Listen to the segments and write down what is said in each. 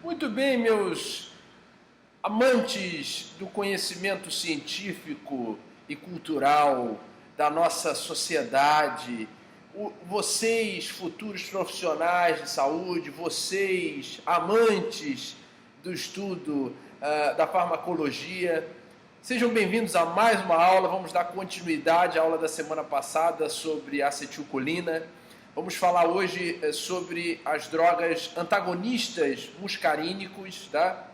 Muito bem, meus amantes do conhecimento científico e cultural da nossa sociedade, vocês, futuros profissionais de saúde, vocês, amantes do estudo da farmacologia, sejam bem-vindos a mais uma aula. Vamos dar continuidade à aula da semana passada sobre acetilcolina. Vamos falar hoje sobre as drogas antagonistas muscarínicos, tá?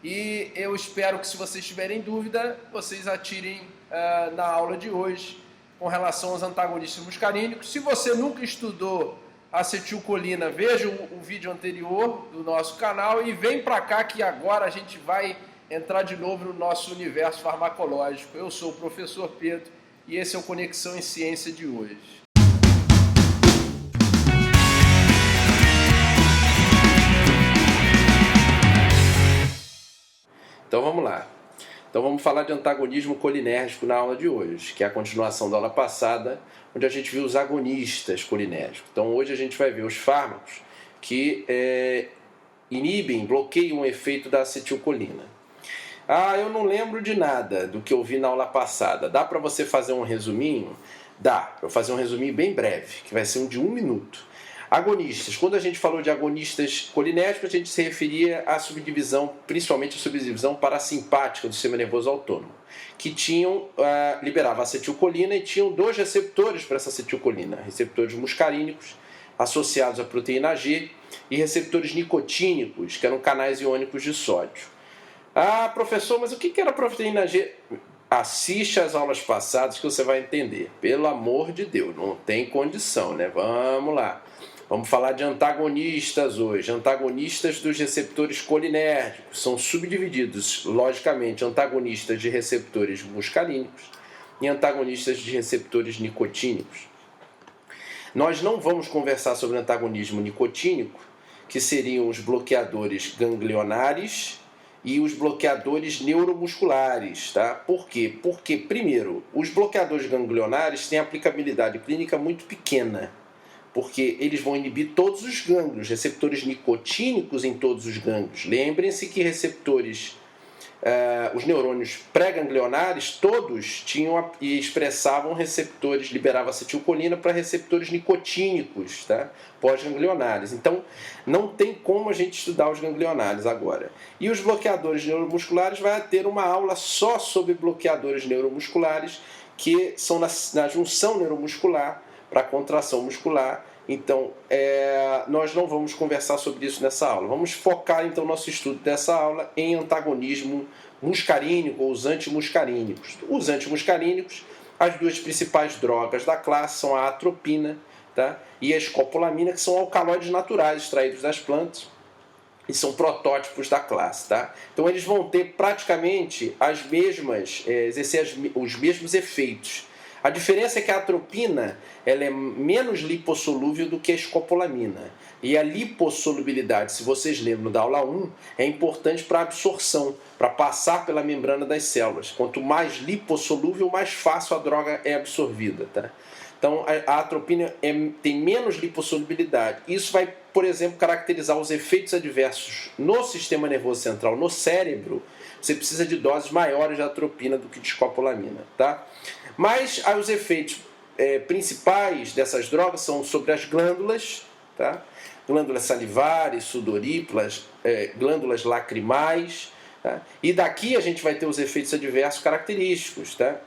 E eu espero que, se vocês tiverem dúvida, vocês atirem na aula de hoje com relação aos antagonistas muscarínicos. Se você nunca estudou acetilcolina, veja o vídeo anterior do nosso canal e vem para cá que agora a gente vai entrar de novo no nosso universo farmacológico. Eu sou o professor Pedro e esse é o Conexão em Ciência de hoje. Então vamos lá. Então vamos falar de antagonismo colinérgico na aula de hoje, que é a continuação da aula passada, onde a gente viu os agonistas colinérgicos. Então hoje a gente vai ver os fármacos que inibem, bloqueiam o efeito da acetilcolina. Eu não lembro de nada do que eu vi na aula passada. Dá para você fazer um resuminho? Dá. Eu vou fazer um resuminho bem breve, que vai ser um de 1 minuto. Agonistas. Quando a gente falou de agonistas colinérgicos, a gente se referia à subdivisão, principalmente a subdivisão parasimpática do sistema nervoso autônomo, que liberava acetilcolina e tinham 2 receptores para essa acetilcolina, receptores muscarínicos associados à proteína G e receptores nicotínicos, que eram canais iônicos de sódio. Professor, mas o que era a proteína G? Assiste às aulas passadas que você vai entender. Pelo amor de Deus, não tem condição, né? Vamos lá. Vamos falar de antagonistas hoje. Antagonistas dos receptores colinérgicos. São subdivididos, logicamente, antagonistas de receptores muscarínicos e antagonistas de receptores nicotínicos. Nós não vamos conversar sobre antagonismo nicotínico, que seriam os bloqueadores ganglionares e os bloqueadores neuromusculares, tá? Por quê? Porque, primeiro, os bloqueadores ganglionares têm aplicabilidade clínica muito pequena, porque eles vão inibir todos os gânglios, receptores nicotínicos em todos os gânglios. Lembrem-se que os neurônios pré-ganglionares todos tinham e expressavam receptores, liberavam acetilcolina para receptores nicotínicos, tá? Pós-ganglionares. Então, não tem como a gente estudar os ganglionares agora. E os bloqueadores neuromusculares vai ter uma aula só sobre bloqueadores neuromusculares, que são na junção neuromuscular para contração muscular. Então, nós não vamos conversar sobre isso nessa aula. Vamos focar, então, nosso estudo dessa aula em antagonismo muscarínico ou os antimuscarínicos. Os antimuscarínicos, as 2 principais drogas da classe são a atropina, tá? E a escopolamina, que são alcaloides naturais extraídos das plantas e são protótipos da classe, tá? Então, eles vão ter praticamente exercer os mesmos efeitos. A diferença é que a atropina ela é menos lipossolúvel do que a escopolamina. E a lipossolubilidade, se vocês lembram da aula 1, é importante para a absorção, para passar pela membrana das células. Quanto mais lipossolúvel, mais fácil a droga é absorvida, tá? Então, a atropina tem menos lipossolubilidade. Isso vai, por exemplo, caracterizar os efeitos adversos no sistema nervoso central, no cérebro. Você precisa de doses maiores de atropina do que de escopolamina, tá? Mas os efeitos principais dessas drogas são sobre as glândulas, tá? Glândulas salivares, sudoríparas, glândulas lacrimais, tá? E daqui a gente vai ter os efeitos adversos característicos, tá?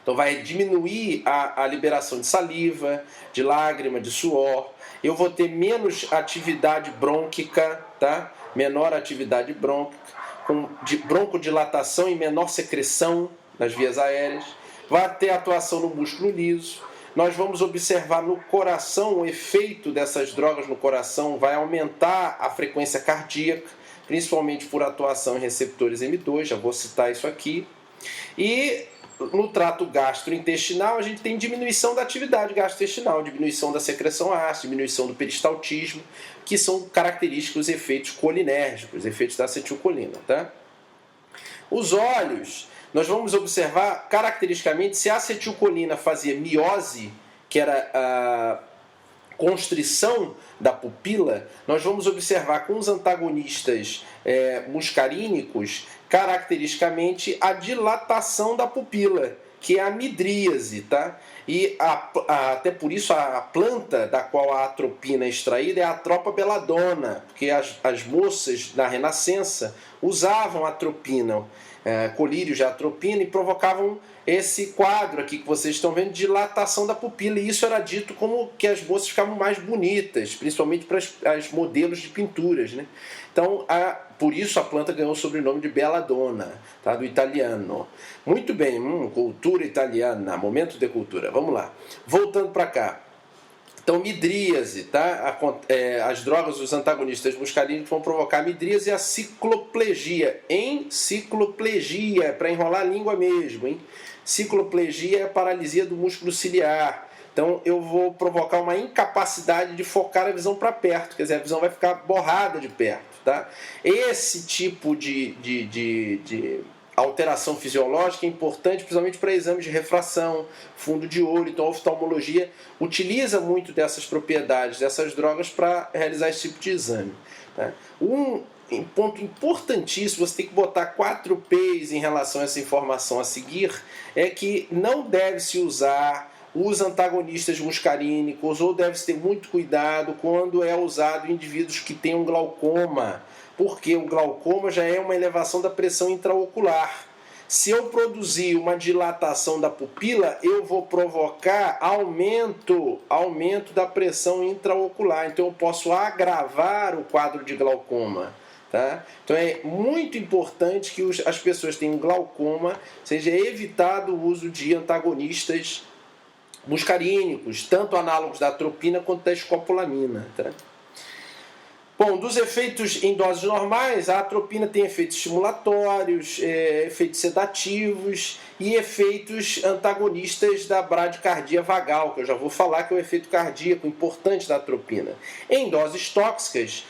Então vai diminuir a liberação de saliva, de lágrima, de suor. Eu vou ter menos atividade brônquica, tá? Menor atividade brônquica, com broncodilatação e menor secreção nas vias aéreas. Vai ter atuação no músculo liso. Nós vamos observar no coração o efeito dessas drogas no coração, vai aumentar a frequência cardíaca, principalmente por atuação em receptores M2, já vou citar isso aqui. E no trato gastrointestinal, a gente tem diminuição da atividade gastrointestinal, diminuição da secreção ácida, diminuição do peristaltismo, que são característicos efeitos colinérgicos, efeitos da acetilcolina, tá? Os olhos, nós vamos observar caracteristicamente se a acetilcolina fazia miose, que era constrição da pupila, nós vamos observar com os antagonistas muscarínicos, caracteristicamente, a dilatação da pupila, que é a midríase, tá? E até por isso a planta da qual a atropina é extraída é a Atropa belladonna, porque as moças da Renascença usavam atropina, colírios de atropina, e provocavam esse quadro aqui que vocês estão vendo, de dilatação da pupila, e isso era dito como que as moças ficavam mais bonitas, principalmente para as modelos de pinturas, né? Então, por isso a planta ganhou o sobrenome de belladonna, tá? Do italiano. Muito bem, cultura italiana, momento de cultura. Vamos lá. Voltando para cá. Então, midríase, tá? As drogas, os antagonistas muscarínicos vão provocar a midríase e a cicloplegia. Encicloplegia, para enrolar a língua mesmo, hein? Cicloplegia é a paralisia do músculo ciliar. Então, eu vou provocar uma incapacidade de focar a visão para perto, quer dizer, a visão vai ficar borrada de perto, tá? Esse tipo de alteração fisiológica é importante, principalmente para exames de refração, fundo de olho. Então a oftalmologia utiliza muito dessas propriedades, dessas drogas, para realizar esse tipo de exame, tá? Um ponto importantíssimo, você tem que botar 4 P's em relação a essa informação a seguir, é que não deve-se usar os antagonistas muscarínicos, ou deve-se ter muito cuidado quando é usado em indivíduos que têm um glaucoma, porque o glaucoma já é uma elevação da pressão intraocular. Se eu produzir uma dilatação da pupila, eu vou provocar aumento da pressão intraocular. Então eu posso agravar o quadro de glaucoma, tá? Então é muito importante que as pessoas que tenham glaucoma seja evitado o uso de antagonistas muscarínicos, tanto análogos da atropina quanto da escopolamina, tá? Bom, dos efeitos em doses normais, a atropina tem efeitos estimulatórios, efeitos sedativos e efeitos antagonistas da bradicardia vagal, que eu já vou falar, que é o efeito cardíaco importante da atropina. Em doses tóxicas,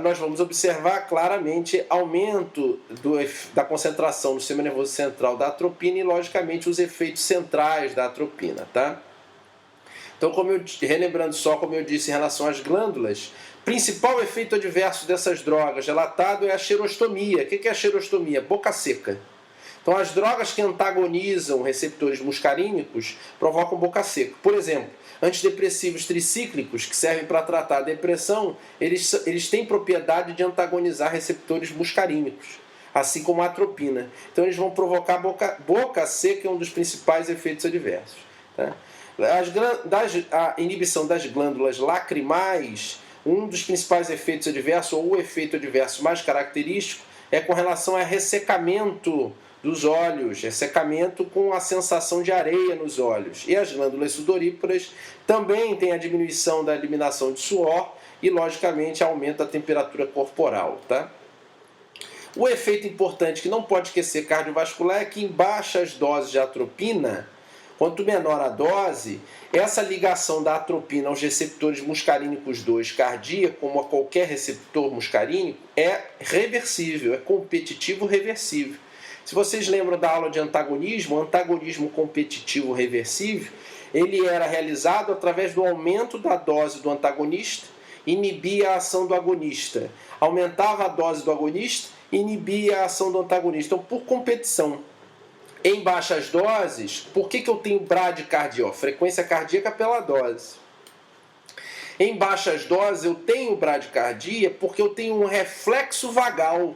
nós vamos observar claramente aumento da concentração no sistema nervoso central da atropina e, logicamente, os efeitos centrais da atropina, tá? Então, relembrando só, como eu disse em relação às glândulas, principal efeito adverso dessas drogas relatado é a xerostomia. O que é a xerostomia? Boca seca. Então, as drogas que antagonizam receptores muscarínicos provocam boca seca. Por exemplo, antidepressivos tricíclicos, que servem para tratar a depressão, eles têm propriedade de antagonizar receptores muscarínicos, assim como a atropina. Então, eles vão provocar boca seca, é um dos principais efeitos adversos, tá? A inibição das glândulas lacrimais, um dos principais efeitos adversos, ou o efeito adverso mais característico, é com relação a ressecamento dos olhos, ressecamento com a sensação de areia nos olhos. E as glândulas sudoríparas também têm a diminuição da eliminação de suor e, logicamente, aumenta a temperatura corporal, tá? O efeito importante que não pode esquecer cardiovascular é que em baixas doses de atropina, quanto menor a dose, essa ligação da atropina aos receptores muscarínicos 2 cardíaco, como a qualquer receptor muscarínico, é reversível, é competitivo reversível. Se vocês lembram da aula de antagonismo, o antagonismo competitivo reversível, ele era realizado através do aumento da dose do antagonista, inibia a ação do agonista. Aumentava a dose do agonista, inibia a ação do antagonista. Então, por competição. Em baixas doses, por que eu tenho bradicardia? Frequência cardíaca pela dose. Em baixas doses eu tenho bradicardia porque eu tenho um reflexo vagal.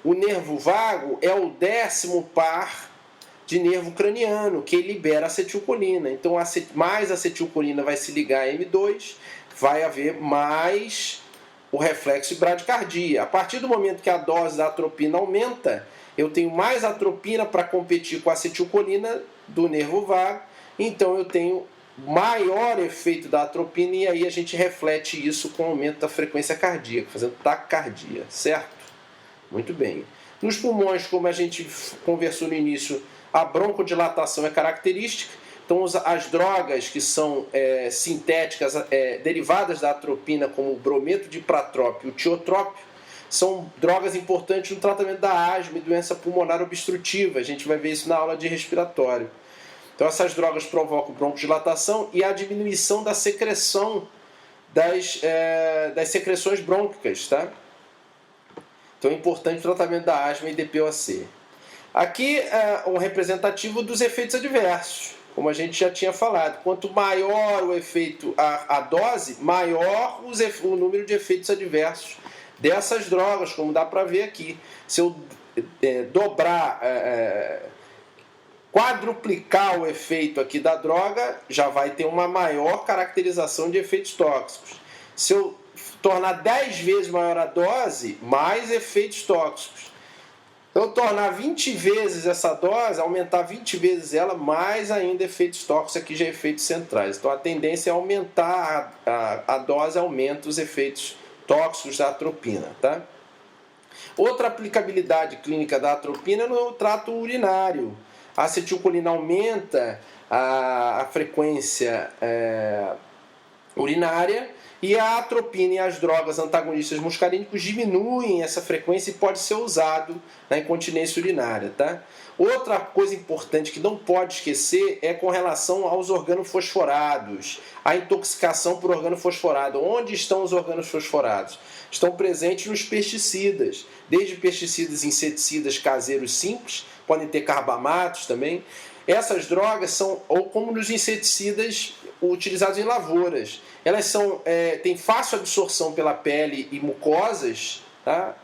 O nervo vago é o 10º par de nervo craniano, que libera acetilcolina. Então, mais acetilcolina vai se ligar a M2, vai haver mais o reflexo de bradicardia. A partir do momento que a dose da atropina aumenta, eu tenho mais atropina para competir com a acetilcolina do nervo vago, então eu tenho maior efeito da atropina e aí a gente reflete isso com o aumento da frequência cardíaca, fazendo taquicardia, certo? Muito bem. Nos pulmões, como a gente conversou no início, a broncodilatação é característica, então as drogas que são sintéticas, derivadas da atropina, como o brometo de pratrópio e o tiotrópio, são drogas importantes no tratamento da asma e doença pulmonar obstrutiva. A gente vai ver isso na aula de respiratório. Então essas drogas provocam broncodilatação e a diminuição da secreção das secreções brônquicas, tá? Então é importante o tratamento da asma e DPOC. Aqui é um representativo dos efeitos adversos, como a gente já tinha falado. Quanto maior o efeito, a dose, maior o número de efeitos adversos dessas drogas, como dá para ver aqui. Se eu dobrar, quadruplicar o efeito aqui da droga, já vai ter uma maior caracterização de efeitos tóxicos. Se eu tornar 10 vezes maior a dose, mais efeitos tóxicos. Se eu tornar 20 vezes essa dose, aumentar 20 vezes ela, mais ainda efeitos tóxicos, aqui já é efeitos centrais. Então a tendência é aumentar a dose, aumenta os efeitos tóxicos da atropina, tá? Outra aplicabilidade clínica da atropina é no trato urinário. A acetilcolina aumenta a frequência urinária e a atropina e as drogas antagonistas muscarínicos diminuem essa frequência e pode ser usado na incontinência urinária, tá? Outra coisa importante que não pode esquecer é com relação aos organofosforados, a intoxicação por organofosforado. Onde estão os organofosforados? Estão presentes nos pesticidas, desde pesticidas e inseticidas caseiros simples, podem ter carbamatos também. Essas drogas são, ou como nos inseticidas utilizados em lavouras, elas têm fácil absorção pela pele e mucosas, tá?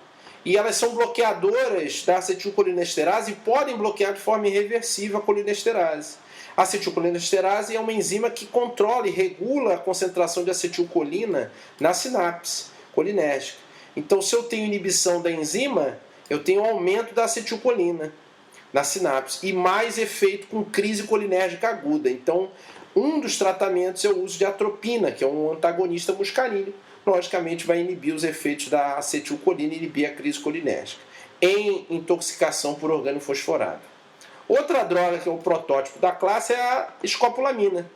E elas são bloqueadoras da acetilcolinesterase e podem bloquear de forma irreversível a colinesterase. A acetilcolinesterase é uma enzima que controla e regula a concentração de acetilcolina na sinapse colinérgica. Então, se eu tenho inibição da enzima, eu tenho aumento da acetilcolina na sinapse e mais efeito com crise colinérgica aguda. Então, um dos tratamentos é o uso de atropina, que é um antagonista muscarínico. Logicamente, vai inibir os efeitos da acetilcolina e inibir a crise colinérgica em intoxicação por organofosforado. Outra droga que é o protótipo da classe é a escopolamina.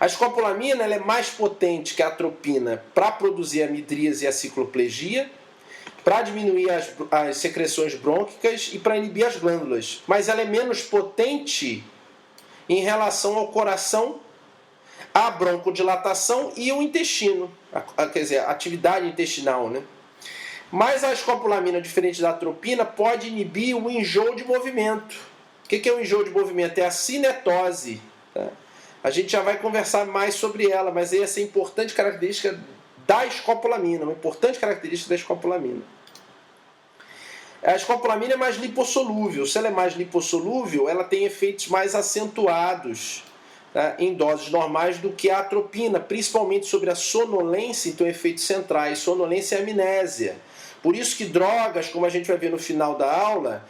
A escopolamina ela é mais potente que a atropina para produzir a midríase e a cicloplegia, para diminuir as secreções brônquicas e para inibir as glândulas. Mas ela é menos potente em relação ao coração, a broncodilatação e o intestino, quer dizer, a atividade intestinal, né? Mas a escopolamina, diferente da atropina, pode inibir o enjoo de movimento. O que é o enjoo de movimento? É a cinetose, tá? A gente já vai conversar mais sobre ela, mas essa é a importante característica da escopolamina, uma importante característica da escopolamina. A escopolamina é mais lipossolúvel. Se ela é mais lipossolúvel, ela tem efeitos mais acentuados, tá, em doses normais do que a atropina, principalmente sobre a sonolência, então efeitos centrais, sonolência e amnésia. Por isso que drogas, como a gente vai ver no final da aula,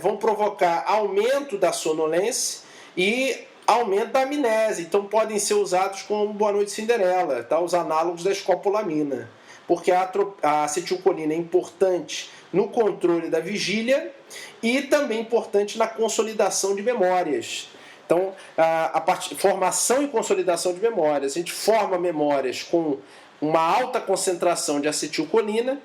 vão provocar aumento da sonolência e aumento da amnésia. Então podem ser usados como Boa Noite Cinderela, tá? Os análogos da escopolamina. Porque a acetilcolina é importante no controle da vigília e também importante na consolidação de memórias. Então, formação e consolidação de memórias. A gente forma memórias com uma alta concentração de acetilcolina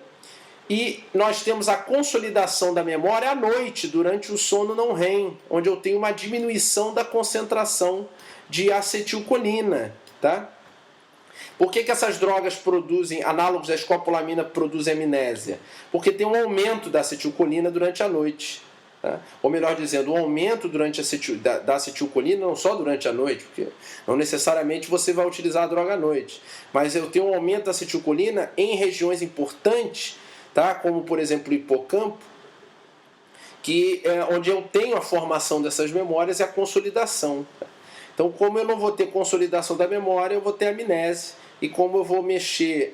e nós temos a consolidação da memória à noite, durante o sono não REM, onde eu tenho uma diminuição da concentração de acetilcolina, tá? Por que essas drogas produzem, análogos da escopolamina, produzem amnésia? Porque tem um aumento da acetilcolina durante a noite. Tá? Ou melhor dizendo, um aumento da acetilcolina, não só durante a noite, porque não necessariamente você vai utilizar a droga à noite, mas eu tenho um aumento da acetilcolina em regiões importantes, tá? Como por exemplo o hipocampo, que onde eu tenho a formação dessas memórias e a consolidação. Tá? Então, como eu não vou ter consolidação da memória, eu vou ter amnésia. E como eu vou mexer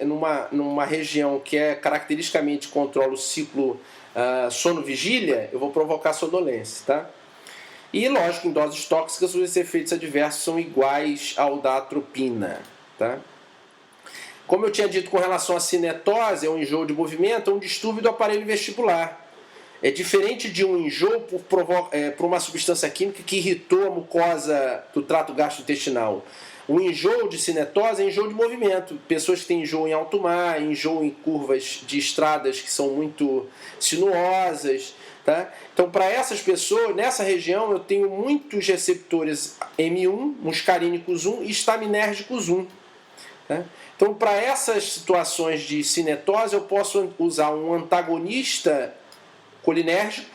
numa região que caracteristicamente controla o ciclo sono-vigília, eu vou provocar sonolência, tá? E, lógico, em doses tóxicas, os efeitos adversos são iguais ao da atropina, tá? Como eu tinha dito com relação à cinetose, é um enjoo de movimento, é um distúrbio do aparelho vestibular. É diferente de um enjoo por uma substância química que irritou a mucosa do trato gastrointestinal. O enjoo de cinetose é enjoo de movimento. Pessoas que têm enjoo em alto mar, enjoo em curvas de estradas que são muito sinuosas. Tá? Então, para essas pessoas, nessa região, eu tenho muitos receptores M1, muscarínicos 1 e estaminérgicos 1. né? Então, para essas situações de cinetose, eu posso usar um antagonista colinérgico,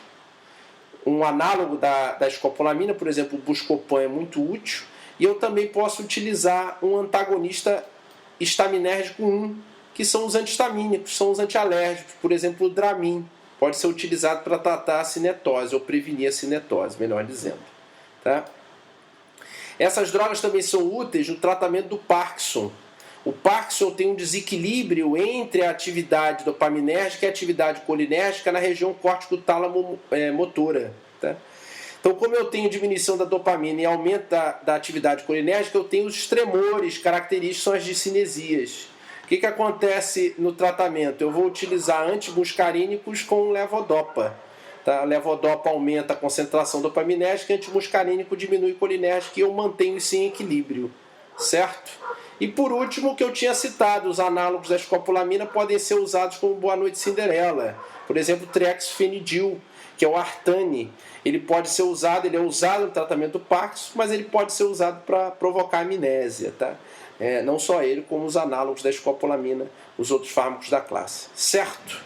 um análogo da escopolamina, por exemplo, o Buscopan é muito útil, e eu também posso utilizar um antagonista estaminérgico 1, que são os antihistamínicos, são os antialérgicos, por exemplo, o Dramin, pode ser utilizado para tratar a cinetose, ou prevenir a cinetose, melhor dizendo. Tá? Essas drogas também são úteis no tratamento do Parkinson. O Parkinson tem um desequilíbrio entre a atividade dopaminérgica e a atividade colinérgica na região córtico-tálamo-motora. Tá? Então, como eu tenho diminuição da dopamina e aumento da atividade colinérgica, eu tenho os tremores característicos, são as discinesias. O que acontece no tratamento? Eu vou utilizar antimuscarínicos com levodopa. Tá? A levodopa aumenta a concentração dopaminérgica, antimuscarínico diminui colinérgica e eu mantenho isso em equilíbrio. Certo? E por último, o que eu tinha citado, os análogos da escopolamina podem ser usados como Boa Noite Cinderela. Por exemplo, o triexfenidil, que é o Artane. Ele pode ser usado, ele é usado no tratamento do Parkinson, mas ele pode ser usado para provocar amnésia. Tá? Não só ele, como os análogos da escopolamina, os outros fármacos da classe. Certo?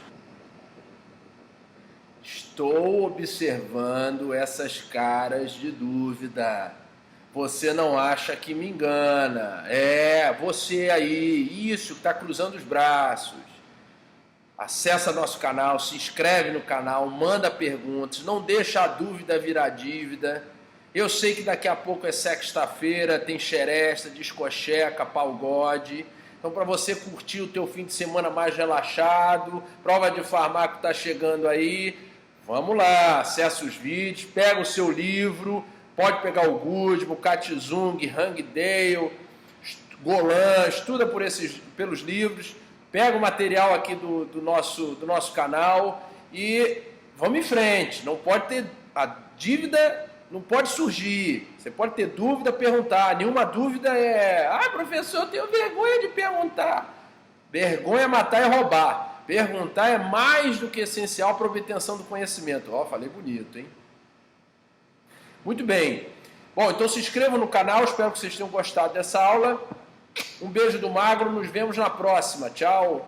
Estou observando essas caras de dúvida. Você não acha que me engana. Você aí, isso, que está cruzando os braços. Acessa nosso canal, se inscreve no canal, manda perguntas, não deixa a dúvida virar dívida. Eu sei que daqui a pouco é sexta-feira, tem xeresta, discocheca, pagode. Então, para você curtir o teu fim de semana mais relaxado, prova de farmácia está chegando aí, vamos lá, acessa os vídeos, pega o seu livro, pode pegar o Goodman, o Katzung, Hangdale, Golan, estuda pelos livros, pega o material aqui do nosso canal e vamos em frente. Não pode ter a dívida, não pode surgir. Você pode ter dúvida, perguntar. Nenhuma dúvida professor, eu tenho vergonha de perguntar. Vergonha é matar e roubar. Perguntar é mais do que essencial para a obtenção do conhecimento. Falei bonito, hein? Muito bem. Bom, então se inscrevam no canal. Espero que vocês tenham gostado dessa aula. Um beijo do Magro. Nos vemos na próxima. Tchau.